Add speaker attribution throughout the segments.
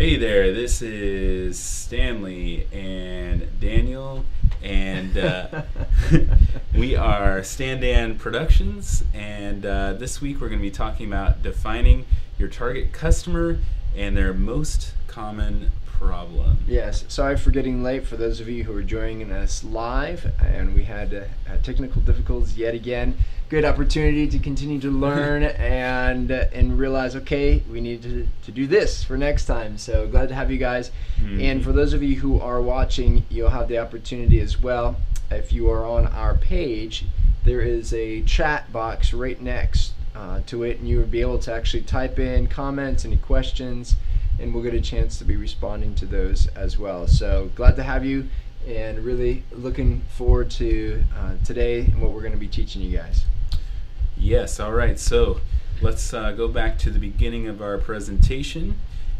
Speaker 1: Hey there, this is Stanley and Daniel, and we are Stand Productions, and this week we're going to be talking about defining your target customer and their most common problem.
Speaker 2: Yes, sorry for getting late for those of you who are joining us live, and we had technical difficulties yet again. Good opportunity to continue to learn and realize, okay, we need to do this for next time. So glad to have you guys. Mm-hmm. And for those of you who are watching, you'll have the opportunity as well. If you are on our page, there is a chat box right next to it, and you will be able to actually type in comments, any questions, and we'll get a chance to be responding to those as well. So glad to have you, and really looking forward to today and what we're going to be teaching you guys.
Speaker 1: Yes, all right. So let's go back to the beginning of our presentation,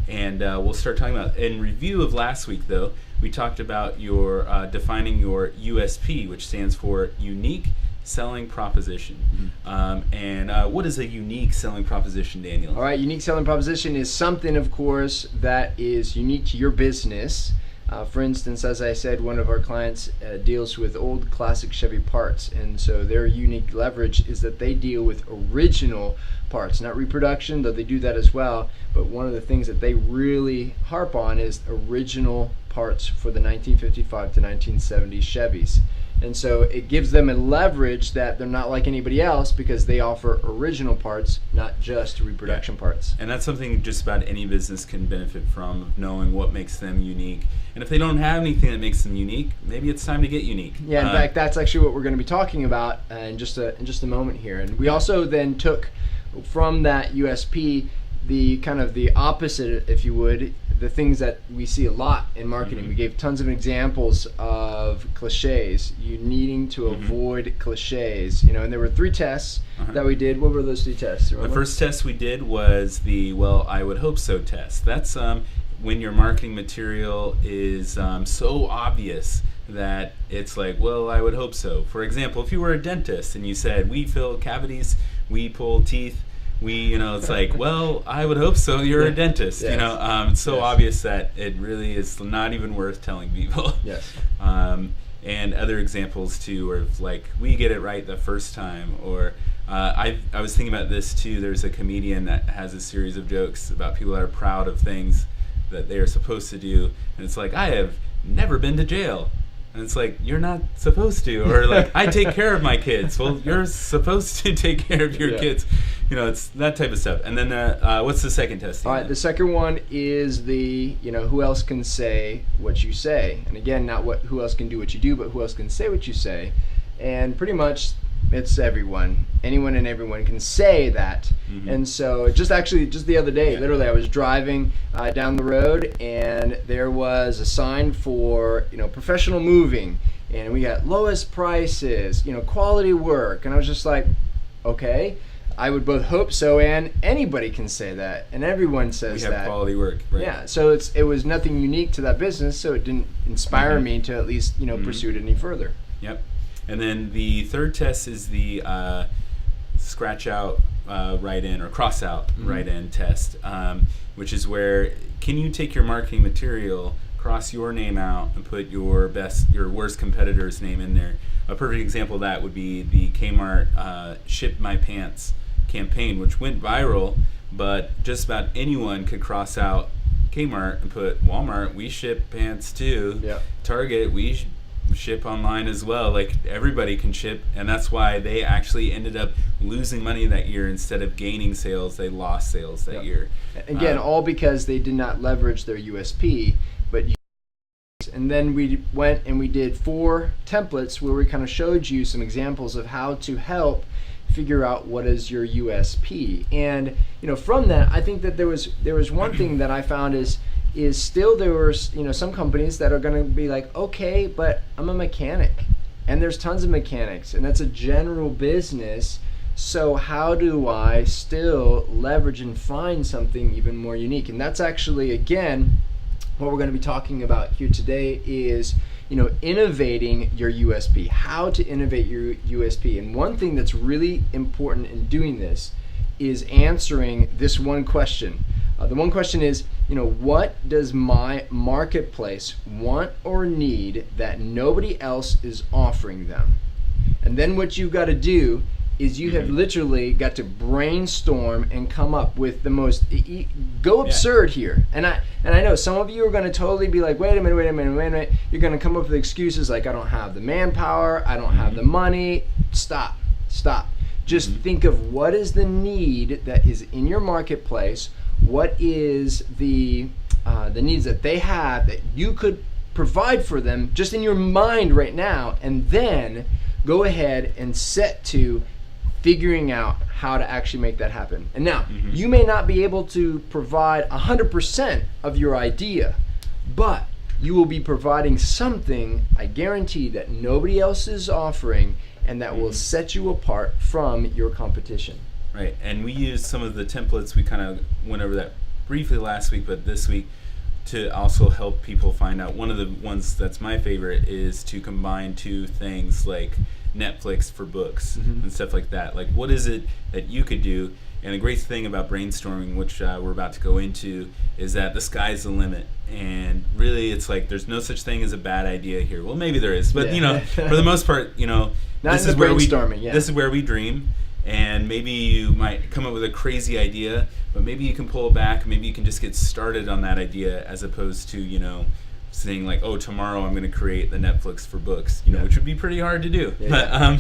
Speaker 1: and we'll start talking about, in review of last week though, we talked about your defining your USP, which stands for unique selling proposition. Mm-hmm. And what is a unique selling proposition, Daniel?
Speaker 2: All right, unique selling proposition is something, of course, that is unique to your business. For instance, as I said, one of our clients deals with old classic Chevy parts, and so their unique leverage is that they deal with original parts, not reproduction, though they do that as well, but one of the things that they really harp on is original parts for the 1955 to 1970 Chevys. And so it gives them a leverage that they're not like anybody else because they offer original parts, not just reproduction parts.
Speaker 1: And that's something just about any business can benefit from, of knowing what makes them unique. And if they don't have anything that makes them unique, maybe it's time to get unique.
Speaker 2: Yeah, in fact, that's actually what we're going to be talking about in just a moment here. And we also then took from that USP the kind of the opposite, if you would, the things that we see a lot in marketing. Mm-hmm. We gave tons of examples of cliches, you needing to avoid cliches, and there were 3 tests that we did. What were those 3 tests?
Speaker 1: The first test we did was the, well, I would hope so test. That's when your marketing material is so obvious that it's like, well, I would hope so. For example, if you were a dentist and you said, we fill cavities, we pull teeth, it's like, well, I would hope so. You're a dentist,
Speaker 2: yes.
Speaker 1: It's so obvious that it really is not even worth telling people.
Speaker 2: Yes.
Speaker 1: And other examples too, of like, we get it right the first time. Or I was thinking about this too. There's a comedian that has a series of jokes about people that are proud of things that they are supposed to do, and it's like, I have never been to jail. And it's like, you're not supposed to. Or like, I take care of my kids. Well, you're supposed to take care of your kids. It's that type of stuff. And then what's the second test?
Speaker 2: All right, the second one is the, who else can say what you say? And again, not who else can do what you do, but who else can say what you say. And pretty much it's everyone. Anyone and everyone can say that. Mm-hmm. And so just the other day, literally I was driving down the road, and there was a sign for, professional moving, and we got lowest prices, quality work. And I was just like, okay, I would both hope so, and anybody can say that, and everyone says that.
Speaker 1: We have quality work, right?
Speaker 2: Yeah, so it was nothing unique to that business, so it didn't inspire me to at least, pursue it any further.
Speaker 1: Yep. And then the third test is the scratch out, write in, or cross out, write in test, which is where, can you take your marketing material, cross your name out, and put your worst competitor's name in there? A perfect example of that would be the Kmart Ship My Pants campaign, which went viral, but just about anyone could cross out Kmart and put Walmart, we ship pants too. Yep. Target, we ship online as well. Like, everybody can ship, and that's why they actually ended up losing money that year. Instead of gaining sales, they lost sales that year.
Speaker 2: Again, all because they did not leverage their USP, but and then we went and we did 4 templates where we kind of showed you some examples of how to help figure out what is your USP. And from that, I think that there was one thing that I found is still there were some companies that are going to be like, okay, but I'm a mechanic, and there's tons of mechanics, and that's a general business. So how do I still leverage and find something even more unique? And that's actually, again, what we're going to be talking about here today is, innovating your USP, how to innovate your USP. And one thing that's really important in doing this is answering this one question. The one question is, what does my marketplace want or need that nobody else is offering them? And then what you've got to do is you have literally got to brainstorm and come up with the most go absurd here. And I know some of you are going to totally be like, wait a minute. You're going to come up with excuses like, I don't have the manpower, I don't have the money. Stop. Just think of what is the need that is in your marketplace. What is the needs that they have that you could provide for them just in your mind right now, and then go ahead and set to figuring out how to actually make that happen. And now, you may not be able to provide 100% of your idea, but you will be providing something, I guarantee, that nobody else is offering, and that will set you apart from your competition.
Speaker 1: Right, and we used some of the templates. We kind of went over that briefly last week, but this week to also help people find out. One of the ones that's my favorite is to combine two things like Netflix for books and stuff like that. Like, what is it that you could do? And the great thing about brainstorming, which we're about to go into, is that the sky's the limit. And really, it's like there's no such thing as a bad idea here. Well, maybe there is, but for the most part, this is where this is where we dream. And maybe you might come up with a crazy idea, but maybe you can pull it back. Maybe you can just get started on that idea, as opposed to saying like, oh, tomorrow I'm going to create the Netflix for books, which would be pretty hard to do.
Speaker 2: Yeah.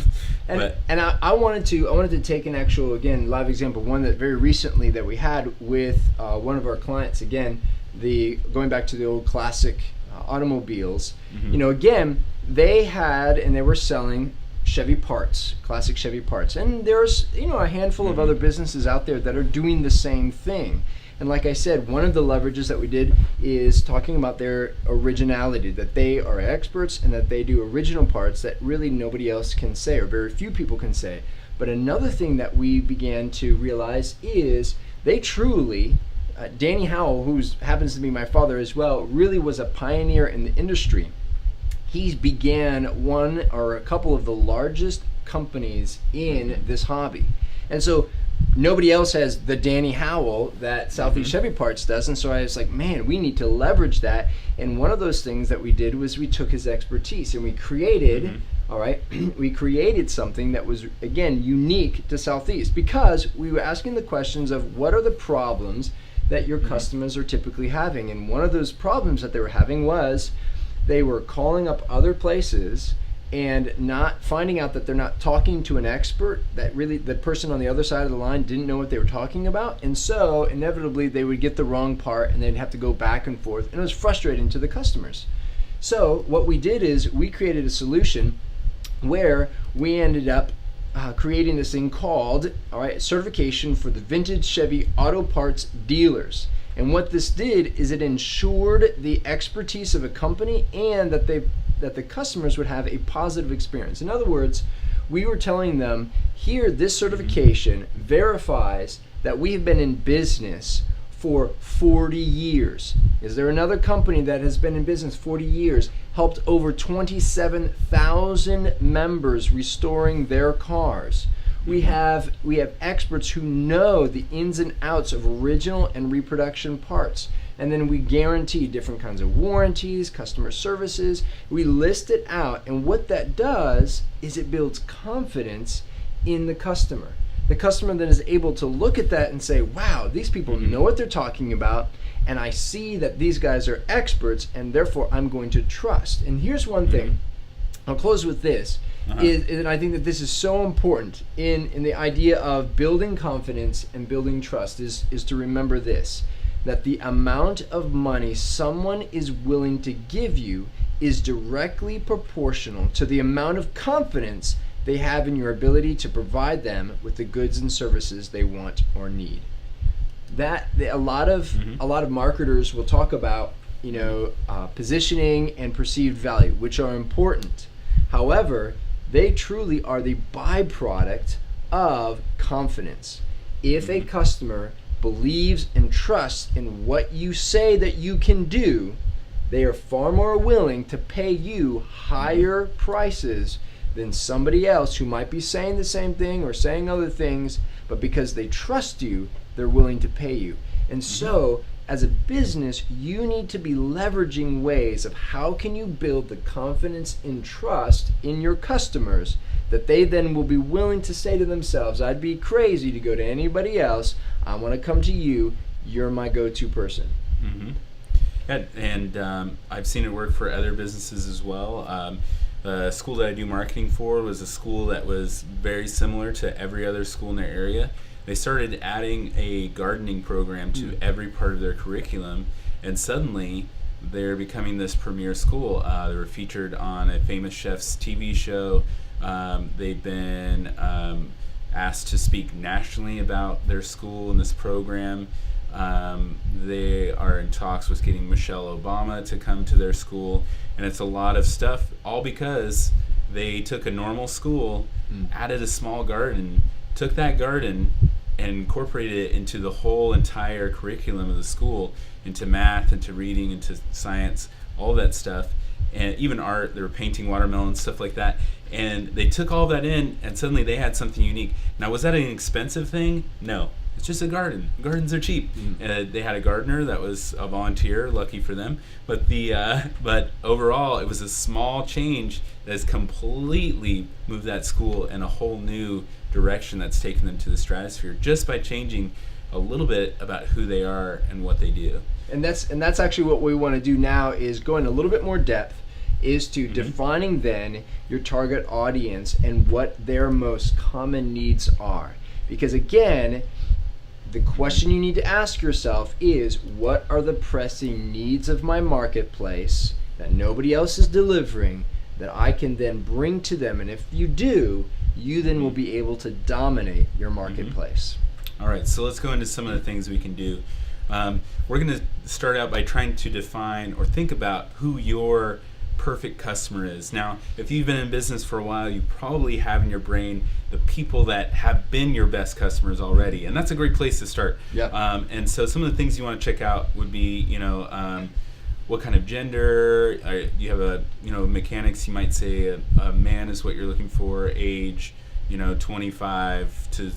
Speaker 2: I wanted to take an actual, again, live example, one that very recently that we had with one of our clients. Again, going back to the old classic automobiles. Again, they were selling Chevy parts, classic Chevy parts, and there's a handful of other businesses out there that are doing the same thing. And like I said, one of the leverages that we did is talking about their originality, that they are experts and that they do original parts that really nobody else can say, or very few people can say. But another thing that we began to realize is they truly, Danny Howell, who happens to be my father as well, really was a pioneer in the industry. He began one or a couple of the largest companies in this hobby. And so nobody else has the Danny Howell that Southeast Chevy Parts does. And so I was like, man, we need to leverage that. And one of those things that we did was we took his expertise and we created, we created something that was, again, unique to Southeast, because we were asking the questions of what are the problems that your customers are typically having. And one of those problems that they were having was they were calling up other places and not finding out that they're not talking to an expert, that really the person on the other side of the line didn't know what they were talking about. And so inevitably they would get the wrong part and they'd have to go back and forth, and it was frustrating to the customers. So what we did is we created a solution where we ended up creating this thing called certification for the vintage Chevy auto parts dealers. And what this did is it ensured the expertise of a company and that the customers would have a positive experience. In other words, we were telling them, here, this certification verifies that we have been in business for 40 years. Is there another company that has been in business 40 years, helped over 27,000 members restoring their cars? We have experts who know the ins and outs of original and reproduction parts. And then we guarantee different kinds of warranties, customer services. We list it out, and what that does is it builds confidence in the customer. The customer then is able to look at that and say, wow, these people know what they're talking about, and I see that these guys are experts, and therefore I'm going to trust. And here's one thing, I'll close with this. And I think that this is so important in the idea of building confidence and building trust is to remember this, that the amount of money someone is willing to give you is directly proportional to the amount of confidence they have in your ability to provide them with the goods and services they want or need. A lot of marketers will talk about positioning and perceived value, which are important. However, they truly are the byproduct of confidence. If a customer believes and trusts in what you say that you can do, they are far more willing to pay you higher prices than somebody else who might be saying the same thing or saying other things, but because they trust you, they're willing to pay you. And so, as a business, you need to be leveraging ways of how can you build the confidence and trust in your customers that they then will be willing to say to themselves, I'd be crazy to go to anybody else. I want to come to you. You're my go-to person.
Speaker 1: Mm-hmm. And I've seen it work for other businesses as well. The school that I do marketing for was a school that was very similar to every other school in their area. They started adding a gardening program to every part of their curriculum, and suddenly they're becoming this premier school. They were featured on a famous chef's TV show. They've been asked to speak nationally about their school and this program. They are in talks with getting Michelle Obama to come to their school, and it's a lot of stuff, all because they took a normal school, added a small garden, took that garden and incorporated it into the whole entire curriculum of the school, into math, into reading, into science, all that stuff, and even art. They were painting watermelons, stuff like that, and they took all that in, and suddenly they had something unique. Now, was that an expensive thing? No. It's just a garden. Gardens are cheap. They had a gardener that was a volunteer, lucky for them. But but overall, it was a small change that has completely moved that school in a whole new direction that's taken them to the stratosphere just by changing a little bit about who they are and what they do.
Speaker 2: And that's actually what we want to do now, is go in a little bit more depth, is to defining then your target audience and what their most common needs are. Because again, the question you need to ask yourself is, what are the pressing needs of my marketplace that nobody else is delivering that I can then bring to them? And if you do, you then will be able to dominate your marketplace.
Speaker 1: All right, so let's go into some of the things we can do. We're going to start out by trying to define or think about who your perfect customer is. Now, if you've been in business for a while, you probably have in your brain the people that have been your best customers already, and that's a great place to start.
Speaker 2: Yeah.
Speaker 1: And so some of the things you want to check out would be, what kind of gender. You have mechanics. You might say a man is what you're looking for. Age, 25 to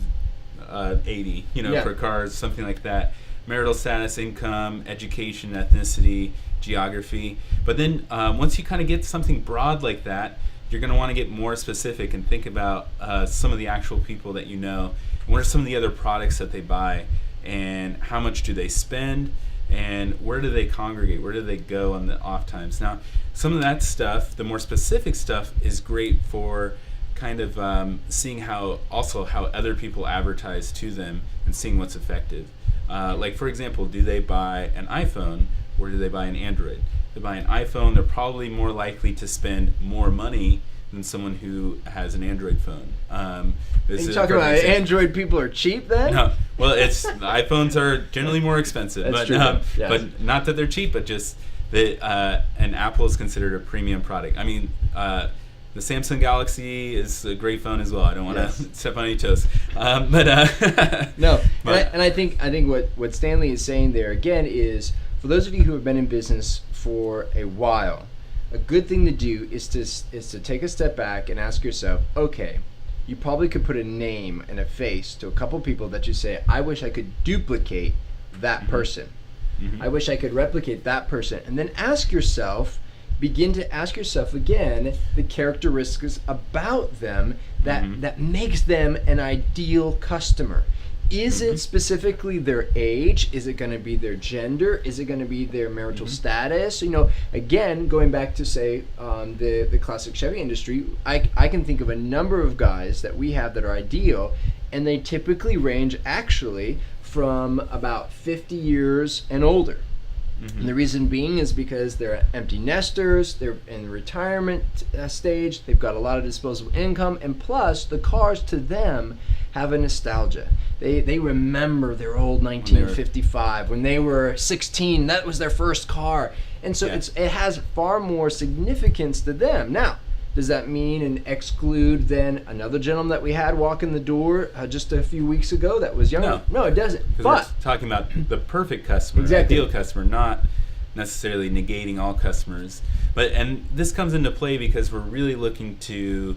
Speaker 1: 80. For cars, something like that. Marital status, income, education, ethnicity, geography. But then once you kind of get something broad like that, you're going to want to get more specific and think about some of the actual people that you know. What are some of the other products that they buy, and how much do they spend, and where do they congregate? Where do they go on the off times? Now, some of that stuff, the more specific stuff, is great for kind of seeing how other people advertise to them and seeing what's effective. Like, for example, do they buy an iPhone or do they buy an Android? If they buy an iPhone, they're probably more likely to spend more money than someone who has an Android phone.
Speaker 2: Are you talking about Android people are cheap then?
Speaker 1: No. Well, the iPhones are generally more expensive.
Speaker 2: That's
Speaker 1: but
Speaker 2: true. Yes.
Speaker 1: But not that they're cheap, but just that an Apple is considered a premium product. I mean, the Samsung Galaxy is a great phone as well. I don't want to step on any toes,
Speaker 2: no. And I think what Stanley is saying there again is, for those of you who have been in business for a while, a good thing to do is to take a step back and ask yourself, okay, you probably could put a name and a face to a couple people that you say, I wish I could duplicate that person. I wish I could replicate that person. And then begin to ask yourself again the characteristics about them that makes them an ideal customer. Is it specifically their age? Is it going to be their gender? Is it going to be their marital status? Again, going back to say the classic Chevy industry, I can think of a number of guys that we have that are ideal, and they typically range actually from about 50 years and older. And the reason being is because they're empty nesters, they're in retirement stage, they've got a lot of disposable income, and plus the cars to them have a nostalgia. They remember their old 1955 when they were 16. That was their first car, and so it has far more significance to them. Now, does that mean and exclude then another gentleman that we had walk in the door just a few weeks ago that was younger? No, it doesn't. But
Speaker 1: we're talking about the perfect customer, ideal customer, not necessarily negating all customers. And this comes into play because we're really looking to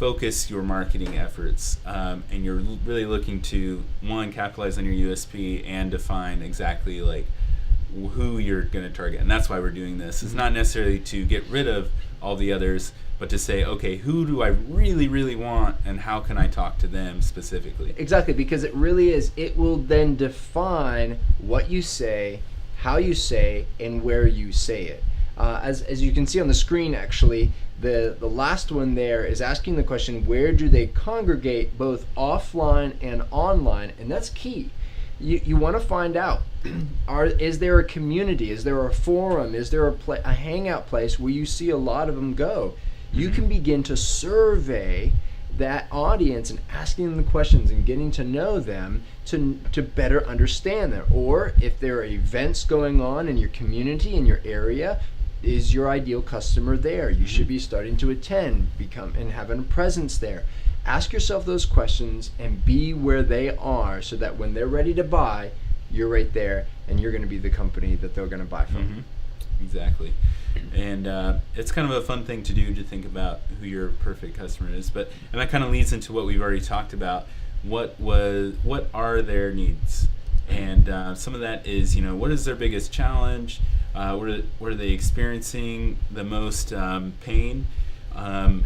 Speaker 1: focus your marketing efforts, and you're really looking to, one, capitalize on your USP and define exactly like who you're going to target. And that's why we're doing this. It's not necessarily to get rid of all the others, but to say, okay, who do I really, really want, and how can I talk to them specifically?
Speaker 2: Exactly, because it really is. It will then define what you say, how you say, and where you say it. As you can see on the screen, actually, the last one there is asking the question, where do they congregate both offline and online? And that's key. You want to find out, is there a community? Is there a forum? Is there a hangout place where you see a lot of them go? You can begin to survey that audience and asking them the questions and getting to know them to better understand them. Or if there are events going on in your community, in your area, is your ideal customer there? You should be starting to attend, and having a presence there. Ask yourself those questions and be where they are, so that when they're ready to buy, you're right there and you're going to be the company that they're going to buy from.
Speaker 1: Exactly. And it's kind of a fun thing to do, to think about who your perfect customer is. And that kind of leads into what we've already talked about. What are their needs? And some of that is, what is their biggest challenge? Where are they experiencing the most pain?
Speaker 2: And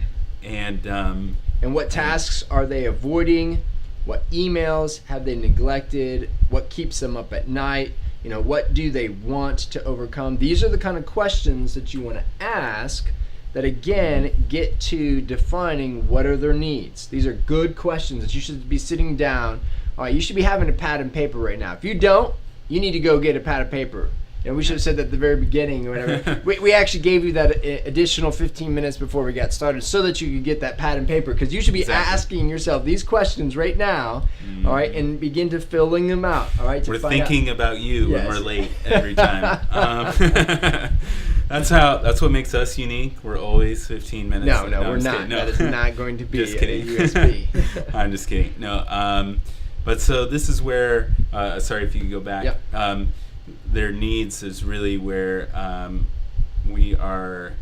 Speaker 2: what tasks are they avoiding? What emails have they neglected? What keeps them up at night? What do they want to overcome? These are the kind of questions that you want to ask that, again, get to defining what are their needs. These are good questions that you should be sitting down. All right, you should be having a pad and paper right now. If you don't, you need to go get a pad of paper. We should have said that at the very beginning or whatever. we actually gave you that additional 15 minutes before we got started so that you could get that pad and paper, because you should be asking yourself these questions right now, all right, and begin to filling them out, all right?
Speaker 1: We're thinking about you when we're late every time. That's what makes us unique. We're always 15 minutes.
Speaker 2: No, we're not. No. That is not going to be
Speaker 1: just kidding.
Speaker 2: A USB.
Speaker 1: I'm just kidding. No, but so this is where, sorry if you could go back.
Speaker 2: Yep.
Speaker 1: Their needs is really where we are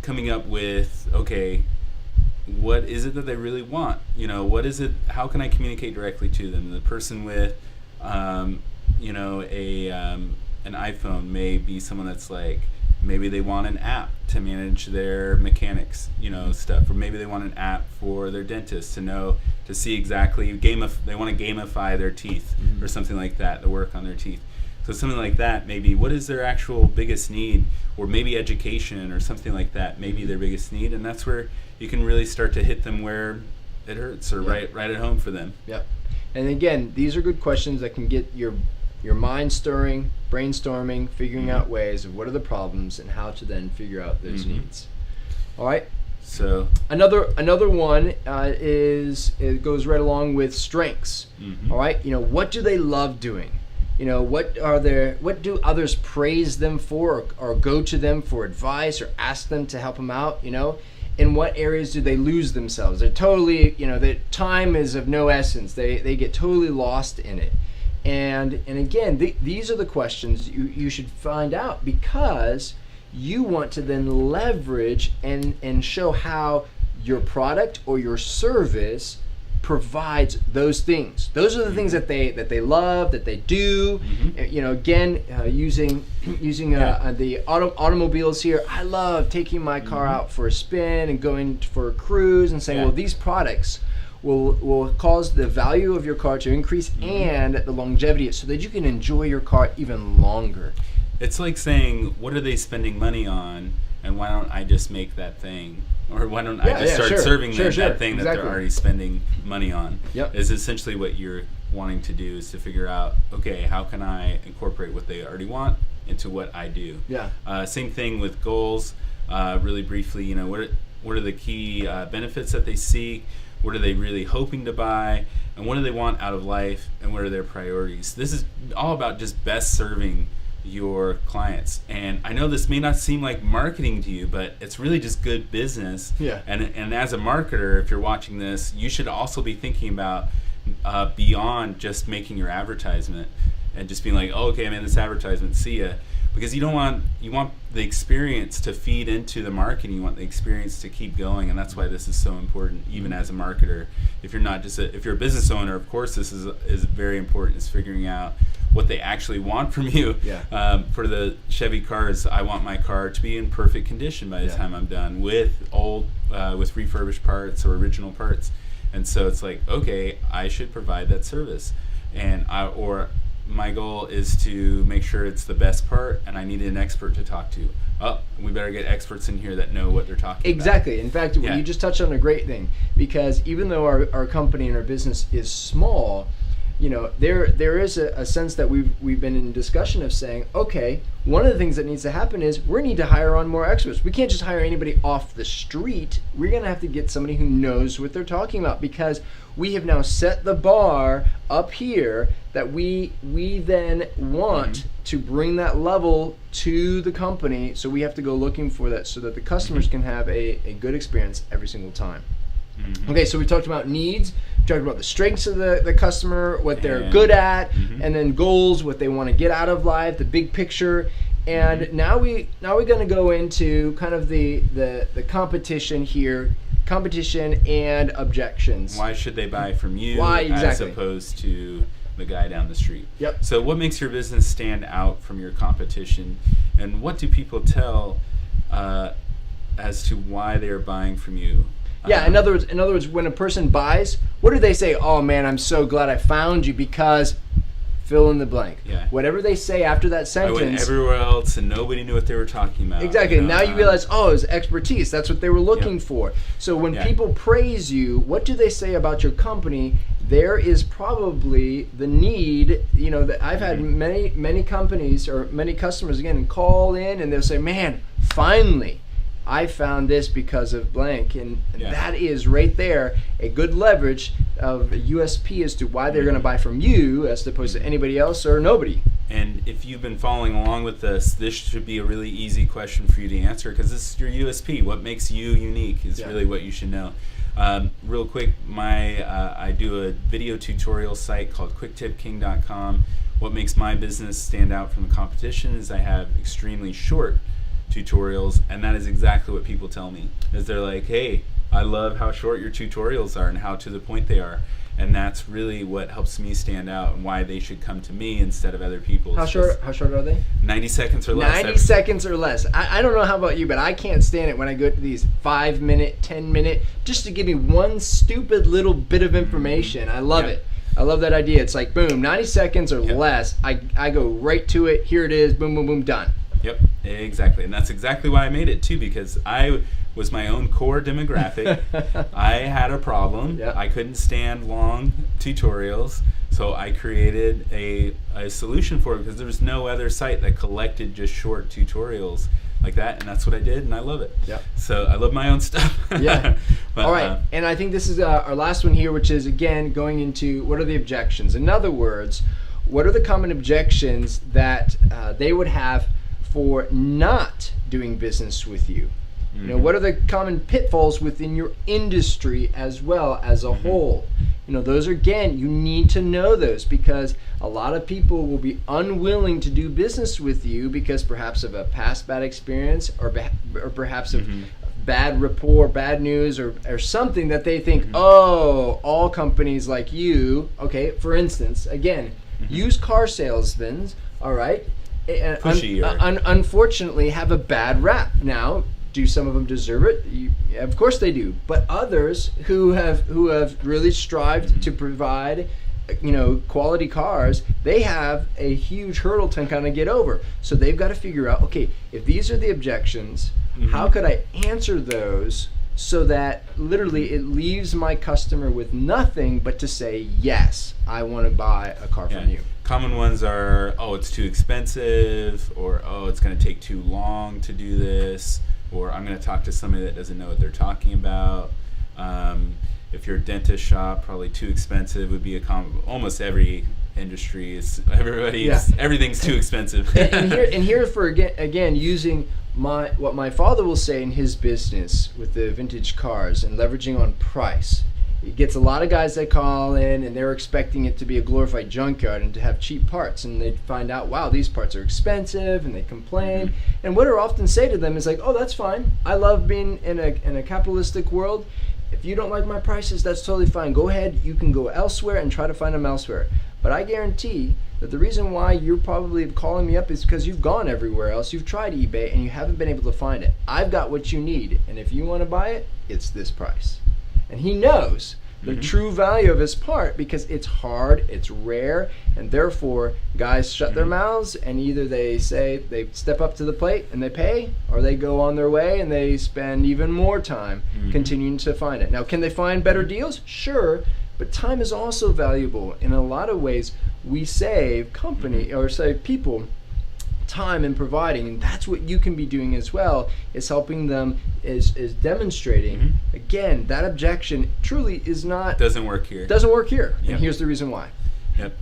Speaker 1: coming up with, okay, what is it that they really want? What is it? How can I communicate directly to them? The person with, an iPhone may be someone that's like, maybe they want an app to manage their mechanics, stuff, or maybe they want an app for their dentist to see exactly they want to gamify their teeth or something like that, to work on their teeth. So something like that, maybe what is their actual biggest need, or maybe education or something like that, maybe their biggest need, and that's where you can really start to hit them where it hurts, or right at home for them.
Speaker 2: Yep. And again, these are good questions that can get your mind stirring, brainstorming, figuring out ways of what are the problems and how to then figure out those needs. All right.
Speaker 1: So
Speaker 2: another one it goes right along with strengths. All right. What do they love doing? What do others praise them for, or go to them for advice, or ask them to help them out? In what areas do they lose themselves? They're totally, the time is of no essence. They get totally lost in it. And again, these are the questions you should find out, because you want to then leverage and show how your product or your service provides those things. Those are the things that they love, that they do. Again, using the automobiles here. I love taking my car out for a spin and going for a cruise and saying, well, these products will cause the value of your car to increase and the longevity, so that you can enjoy your car even longer.
Speaker 1: It's like saying, what are they spending money on, and why don't I just make that thing? Or why don't I just start serving them that thing that they're already spending money on? Is essentially what you're wanting to do, is to figure out, okay, how can I incorporate what they already want into what I do? Same thing with goals. Really briefly, what are the key benefits that they seek? What are they really hoping to buy? And what do they want out of life? And what are their priorities? This is all about just best serving your clients. And I know this may not seem like marketing to you, but it's really just good business. And as a marketer, if you're watching this, you should also be thinking about beyond just making your advertisement. and just being like, oh, okay, I'm in this advertisement, see ya. Because you want the experience to feed into the marketing. You want the experience to keep going, and that's why this is so important, even as a marketer. If you're not just if you're a business owner, of course, this is very important. Is figuring out what they actually want from you.
Speaker 2: Yeah.
Speaker 1: For the Chevy cars, I want my car to be in perfect condition by the time I'm done, with with refurbished parts or original parts. And so it's like, okay, I should provide that service, and my goal is to make sure it's the best part, and I need an expert to talk to. Oh, we better get experts in here that know what they're talking about.
Speaker 2: Exactly. In fact, you just touched on a great thing, because even though our company and our business is small, there is a sense that we've been in discussion of saying, okay, one of the things that needs to happen is we need to hire on more experts. We can't just hire anybody off the street. We're going to have to get somebody who knows what they're talking about, because we have now set the bar up here that we then want to bring that level to the company. So we have to go looking for that so that the customers can have a good experience every single time. Okay, so we talked about needs, we talked about the strengths of the customer, what they're good at, and then goals, what they want to get out of life, the big picture. And now we're going to go into kind of the competition here, competition and objections.
Speaker 1: Why should they buy from you as opposed to the guy down the street?
Speaker 2: Yep.
Speaker 1: So what makes your business stand out from your competition, and what do people tell as to why they are buying from you?
Speaker 2: Yeah, in other words, when a person buys, what do they say? Oh man, I'm so glad I found you because fill in the blank.
Speaker 1: Yeah.
Speaker 2: Whatever they say after that sentence.
Speaker 1: I went everywhere else and nobody knew what they were talking about.
Speaker 2: Exactly. Now you realize, oh, it's expertise. That's what they were looking for. So when people praise you, what do they say about your company? There is probably the need, that I've had many companies or many customers again call in and they'll say, man, finally, I found this because of blank, and that is right there a good leverage of a USP as to why they're going to buy from you as opposed to anybody else or nobody.
Speaker 1: And if you've been following along with this should be a really easy question for you to answer, because this is your USP. What makes you unique is really what you should know. Real quick, I do a video tutorial site called quicktipking.com. What makes my business stand out from the competition is I have extremely short tutorials, and that is exactly what people tell me. Is they're like, hey, I love how short your tutorials are and how to the point they are. And that's really what helps me stand out and why they should come to me instead of other people.
Speaker 2: How short are they?
Speaker 1: 90 seconds or less.
Speaker 2: 90 seconds or less. I don't know how about you, but I can't stand it when I go to these 5-minute, 10-minute, just to give me one stupid little bit of information. I love it. I love that idea. It's like, boom, 90 seconds or less. I go right to it. Here it is. Boom, boom, boom, done.
Speaker 1: Yep, exactly. And that's exactly why I made it too, because I was my own core demographic. I had a problem. I couldn't stand long tutorials, so I created a solution for it, because there was no other site that collected just short tutorials like that, and that's what I did, and I love it. So I love my own stuff. But,
Speaker 2: all right, and I think this is our last one here, which is, again, going into what are the objections. In other words, what are the common objections that they would have for not doing business with you? What are the common pitfalls within your industry as well as a whole? Those are, again, you need to know those, because a lot of people will be unwilling to do business with you because perhaps of a past bad experience or perhaps of bad rapport, bad news, or something that they think, oh, all companies like you, okay, for instance, again, used car salesmen, all right, unfortunately have a bad rap. Now, do some of them deserve it? Of course they do. But others who have really strived to provide, quality cars, they have a huge hurdle to kind of get over. So they've got to figure out, okay, if these are the objections, how could I answer those so that literally it leaves my customer with nothing but to say, yes, I want to buy a car from you.
Speaker 1: Common ones are, oh, it's too expensive, or oh, it's going to take too long to do this, or I'm going to talk to somebody that doesn't know what they're talking about. If you're a dentist shop, probably too expensive would be almost every industry. Everything's too expensive.
Speaker 2: and here for again using what my father will say in his business with the vintage cars and leveraging on price It gets a lot of guys that call in and they're expecting it to be a glorified junkyard and to have cheap parts, and they find out, wow, these parts are expensive, and they complain. And what I often say to them is like, oh, that's fine. I love being in a capitalistic world. If you don't like my prices, that's totally fine. Go ahead, you can go elsewhere and try to find them elsewhere. But I guarantee that the reason why you're probably calling me up is because you've gone everywhere else. You've tried eBay and you haven't been able to find it. I've got what you need, and if you want to buy it, it's this price. And he knows the true value of his part because it's hard, it's rare, and therefore guys shut their mouths, and either they say they step up to the plate and they pay, or they go on their way and they spend even more time continuing to find it. Now, can they find better deals? Sure, but time is also valuable. In a lot of ways, we save company or save people time in providing, and that's what you can be doing as well, is helping them, is demonstrating again that objection truly is not
Speaker 1: doesn't work here.
Speaker 2: And here's the reason why.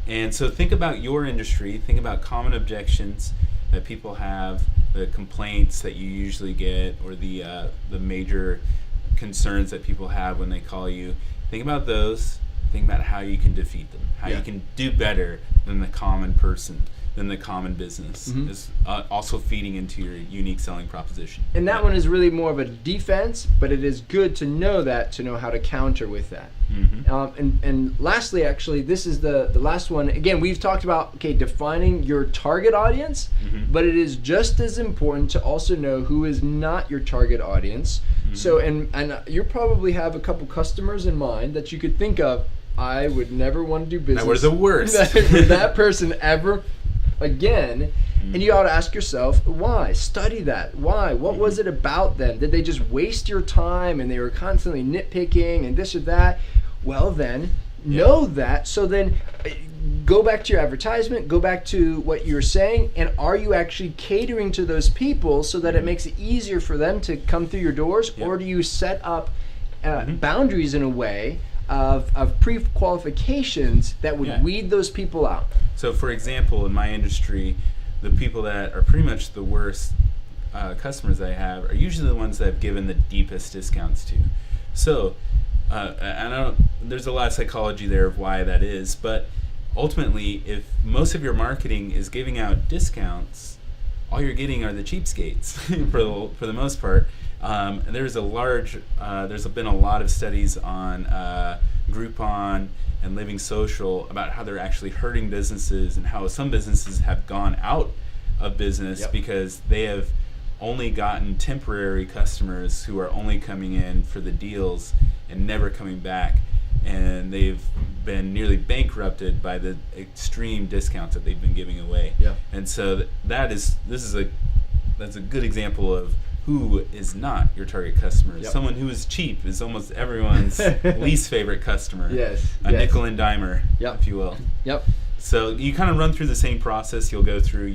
Speaker 1: And so think about your industry, think about common objections that people have, the complaints that you usually get, or the major concerns that people have when they call you. Think about those. Think about how you can defeat them, how you can do better than the common person, than the common business, is also feeding into your unique selling proposition.
Speaker 2: And that one is really more of a defense, but it is good to know that, to know how to counter with that. And lastly, actually, this is the last one. Again, we've talked about, defining your target audience, but it is just as important to also know who is not your target audience. So, and you probably have a couple customers in mind that you could think of, I would never want to do business.
Speaker 1: That was the worst.
Speaker 2: with that person ever again. And you ought to ask yourself, why? Study that. Why? What was it about them? Did they just waste your time and they were constantly nitpicking and this or that? Well, then know that. So then go back to your advertisement, go back to what you're saying, and are you actually catering to those people so that it makes it easier for them to come through your doors? Or do you set up boundaries in a way of pre-qualifications that would weed those people out?
Speaker 1: So for example, in my industry, the people that are pretty much the worst customers I have are usually the ones that I've given the deepest discounts to. So there's a lot of psychology there of why that is, but ultimately, if most of your marketing is giving out discounts, all you're getting are the cheapskates for the most part. There's been a lot of studies on Groupon and Living Social about how they're actually hurting businesses, and how some businesses have gone out of business because they have only gotten temporary customers who are only coming in for the deals and never coming back, and they've been nearly bankrupted by the extreme discounts that they've been giving away. And so that's a good example of who is not your target customer. Someone who is cheap is almost everyone's least favorite customer. A nickel and dimer, if you will. So you kind of run through the same process. You'll go through,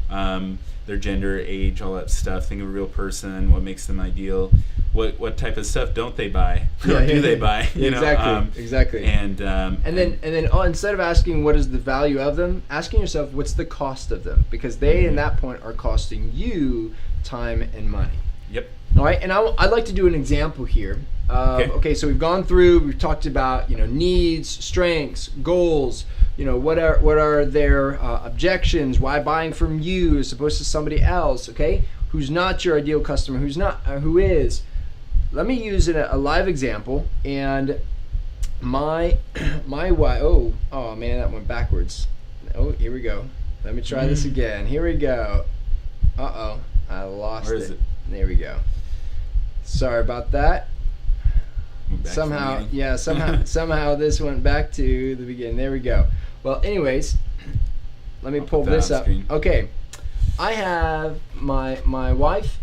Speaker 1: their gender, age, all that stuff. Think of a real person. What makes them ideal? What type of stuff don't they buy? Or do they buy?
Speaker 2: Exactly.
Speaker 1: And
Speaker 2: then instead of asking what is the value of them, asking yourself what's the cost of them, because they in that point are costing you time and money. All right, and I'd like to do an example here. So we've gone through, we've talked about needs, strengths, goals. What are their objections? Why buying from you as opposed to somebody else? Who's not your ideal customer? Who is? Let me use a live example. And my wife. Oh man, that went backwards. Oh, here we go. Let me try this again. Here we go. I lost
Speaker 1: Where is it?
Speaker 2: There we go. Sorry about that. Somehow this went back to the beginning. There we go. Well, anyways, let me pull this up. Okay, I have my wife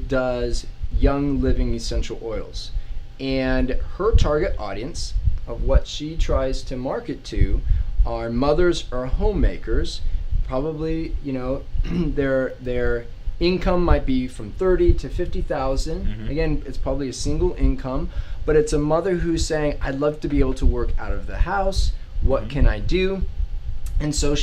Speaker 2: does Young Living essential oils, and her target audience of what she tries to market to are mothers or homemakers. Probably, their income might be from 30 to 50,000. Again, it's probably a single income, but it's a mother who's saying, I'd love to be able to work out of the house. What can I do? And so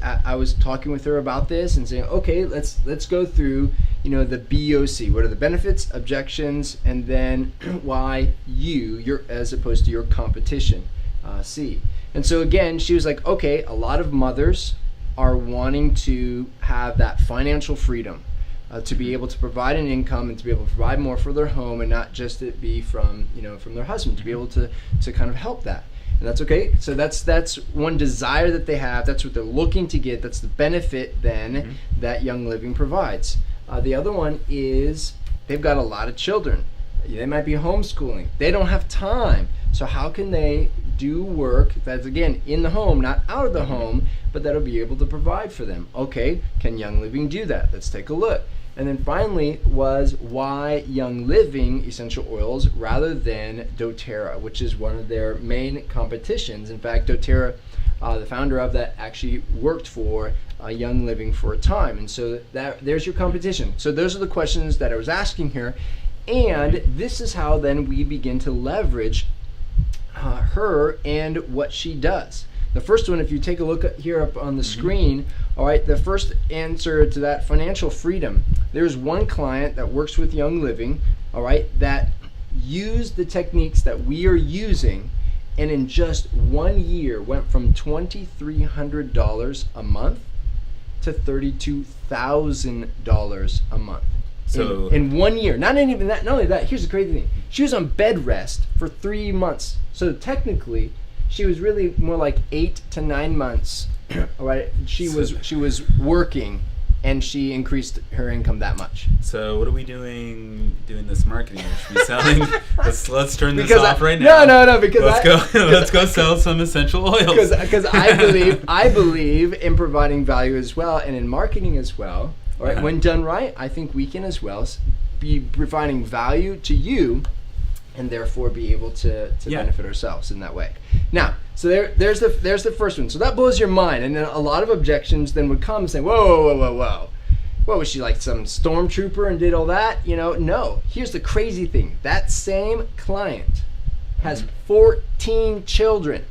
Speaker 2: I was talking with her about this and saying, okay, let's go through, the BOC. What are the benefits, objections, and then why you're as opposed to your competition, C. And so again, she was like, okay, a lot of mothers are wanting to have that financial freedom, to be able to provide an income and to be able to provide more for their home, and not just it be from from their husband, to be able to kind of help that. And that's okay. So that's one desire that they have. That's what they're looking to get. That's the benefit then that Young Living provides. The other one is they've got a lot of children. They might be homeschooling. They don't have time. So how can they do work that's, again, in the home, not out of the home, but that'll be able to provide for them? Okay, can Young Living do that? Let's take a look. And then finally was why Young Living essential oils rather than doTERRA, which is one of their main competitions. In fact, doTERRA, the founder of that, actually worked for Young Living for a time. And so there's your competition. So those are the questions that I was asking here. And this is how then we begin to leverage her and what she does. The first one, if you take a look at here up on the screen, all right, the first answer to that financial freedom, there's one client that works with Young Living, all right, that used the techniques that we are using, and in just 1 year went from $2,300 a month to $32,000 a month. So in 1 year. Not even that. Not only that. Here's the crazy thing. She was on bed rest for 3 months. So technically, she was really more like 8 to 9 months. All right. She was working, and she increased her income that much.
Speaker 1: So what are we doing this marketing? Should we be selling? let's turn this off right now.
Speaker 2: No. Because
Speaker 1: let's go sell some essential oils.
Speaker 2: Because I believe in providing value as well, and in marketing as well. All right, when done right, I think we can as well be providing value to you, and therefore be able to benefit ourselves in that way. Now, so there's the first one. So that blows your mind, and then a lot of objections then would come saying, whoa. What was she, like some stormtrooper and did all that? No. Here's the crazy thing. That same client has 14 children,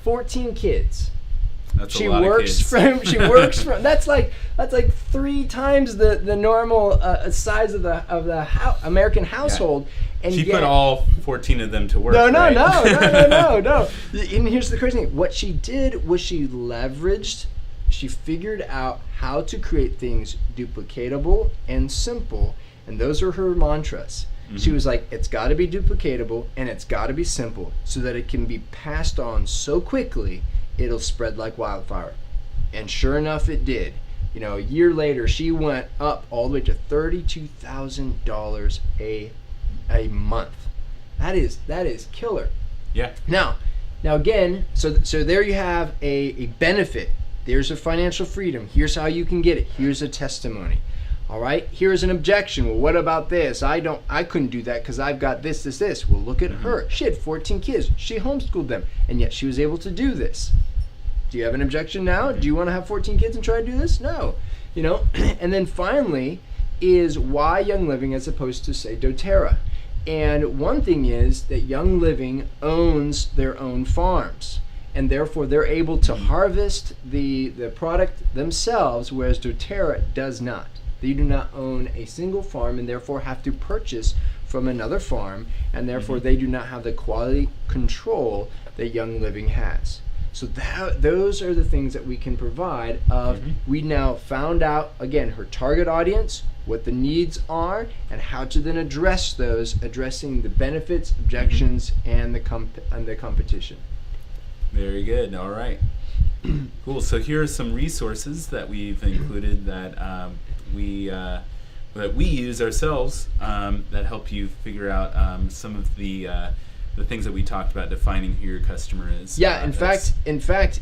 Speaker 2: 14 kids.
Speaker 1: That's a lot of kids.
Speaker 2: She works from. That's like 3 times the normal size of the American household.
Speaker 1: Yeah.
Speaker 2: And
Speaker 1: she put all 14 of them to work.
Speaker 2: No.
Speaker 1: Right?
Speaker 2: And here's the crazy thing. What she did was she leveraged. She figured out how to create things duplicatable and simple, and those are her mantras. She was like, it's got to be duplicatable and it's got to be simple, so that it can be passed on so quickly it'll spread like wildfire. And sure enough, it did. A year later, she went up all the way to $32,000 a month. That is killer.
Speaker 1: Yeah.
Speaker 2: Now again, so there you have a benefit. There's a financial freedom. Here's how you can get it. Here's a testimony. All right. Here's an objection. Well, what about this? I couldn't do that because I've got this. Well, look at her. She had 14 kids. She homeschooled them, and yet she was able to do this. Do you have an objection now? Do you want to have 14 kids and try to do this? No. And then finally is why Young Living as opposed to, say, doTERRA. And one thing is that Young Living owns their own farms, and therefore they're able to harvest the product themselves, whereas doTERRA does not. They do not own a single farm, and therefore have to purchase from another farm, and therefore they do not have the quality control that Young Living has. So those are the things that we can provide. We now found out, again, her target audience, what the needs are, and how to then address those, addressing the benefits, objections, and the competition. Very good.
Speaker 1: All right. Cool. So here are some resources that we've included that we use ourselves that help you figure out some of the things that we talked about defining who your customer is.
Speaker 2: Yeah. In fact,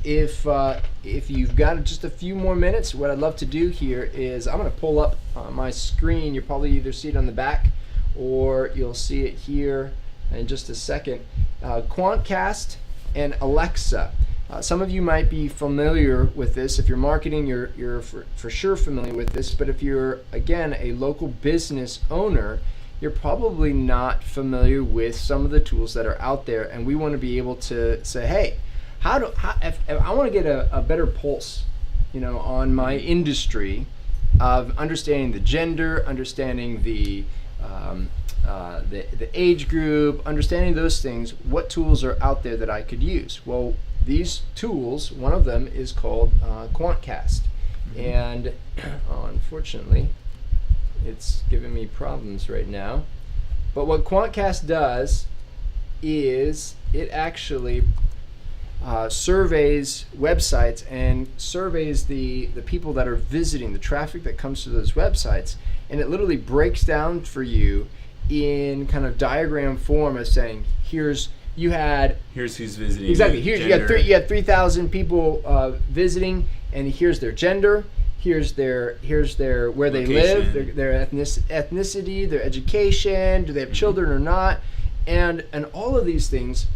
Speaker 2: if you've got just a few more minutes, what I'd love to do here is I'm going to pull up my screen. You'll probably either see it on the back or you'll see it here in just a second. Quantcast and Alexa. Some of you might be familiar with this. If you're marketing, you're for sure familiar with this. But if you're, again, a local business owner, you're probably not familiar with some of the tools that are out there. And we want to be able to say, hey, if I want to get a better pulse, on my industry, of understanding the gender, understanding the age group, understanding those things, what tools are out there that I could use? Well, these tools, one of them is called Quantcast. And unfortunately, it's giving me problems right now. But what Quantcast does is it actually surveys websites and surveys the people that are visiting, the traffic that comes to those websites, and it literally breaks down for you in kind of diagram form of saying, here's
Speaker 1: who's visiting.
Speaker 2: Exactly. Here you had 3,000 people visiting, and here's their gender, here's their where they live, their ethnicity, their education, do they have children or not, and all of these things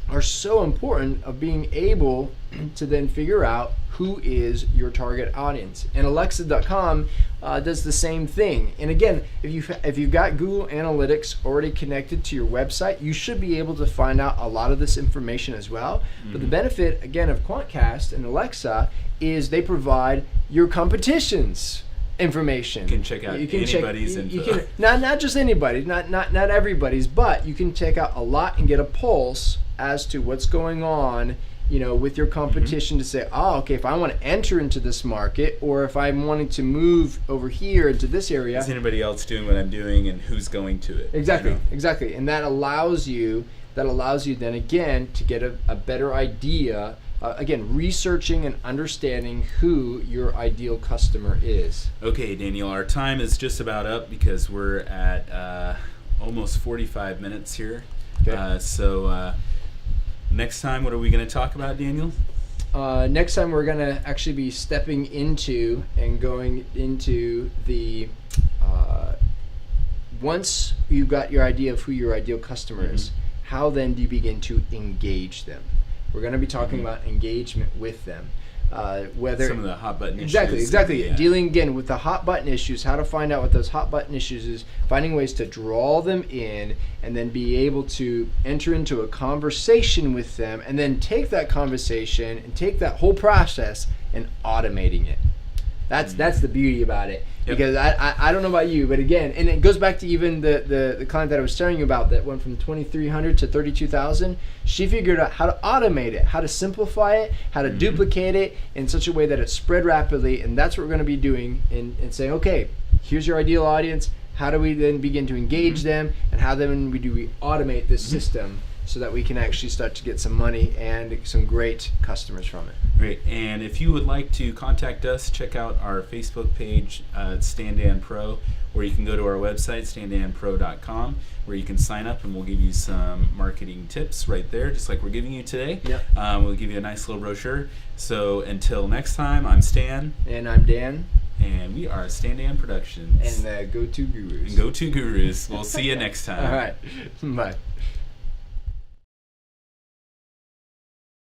Speaker 2: are so important of being able to then figure out who is your target audience. And Alexa.com does the same thing. And again, if you've got Google Analytics already connected to your website, you should be able to find out a lot of this information as well. But the benefit, again, of Quantcast and Alexa is they provide your competition's information.
Speaker 1: You can check out anybody's info.
Speaker 2: Not just anybody's, not everybody's, but you can check out a lot and get a pulse as to what's going on, with your competition to say, okay, if I want to enter into this market, or if I'm wanting to move over here into this area.
Speaker 1: Is anybody else doing what I'm doing, and who's going to it?
Speaker 2: Exactly. And that allows you then again to get a better idea, again, researching and understanding who your ideal customer is.
Speaker 1: Okay, Daniel, our time is just about up because we're at almost 45 minutes here.
Speaker 2: Okay.
Speaker 1: So next time, what are we going to talk about, Daniel?
Speaker 2: Next time we're going to actually be stepping into and going into the once you've got your idea of who your ideal customer is, how then do you begin to engage them? We're going to be talking about engagement with them. Whether
Speaker 1: some of the hot button issues.
Speaker 2: Exactly. Yeah. Dealing again with the hot button issues, how to find out what those hot button issues is, finding ways to draw them in, and then be able to enter into a conversation with them, and then take that conversation and take that whole process and automating it. That's the beauty about it. Yep. Because I don't know about you, but again, and it goes back to even the client that I was telling you about that went from 2,300 to 32,000. She figured out how to automate it, how to simplify it, how to duplicate it in such a way that it spread rapidly, and that's what we're going to be doing and saying, okay, here's your ideal audience. How do we then begin to engage them, and how then do we automate this system so that we can actually start to get some money and some great customers from it.
Speaker 1: Great. And if you would like to contact us, check out our Facebook page, Standan Pro, or you can go to our website, standanpro.com, where you can sign up and we'll give you some marketing tips right there, just like we're giving you today.
Speaker 2: Yep.
Speaker 1: We'll give you a nice little brochure. So until next time, I'm Stan.
Speaker 2: And I'm Dan.
Speaker 1: And we are Standan Productions.
Speaker 2: And the Go2Gurus.
Speaker 1: Go2Gurus. We'll see you next time.
Speaker 2: All right. Bye.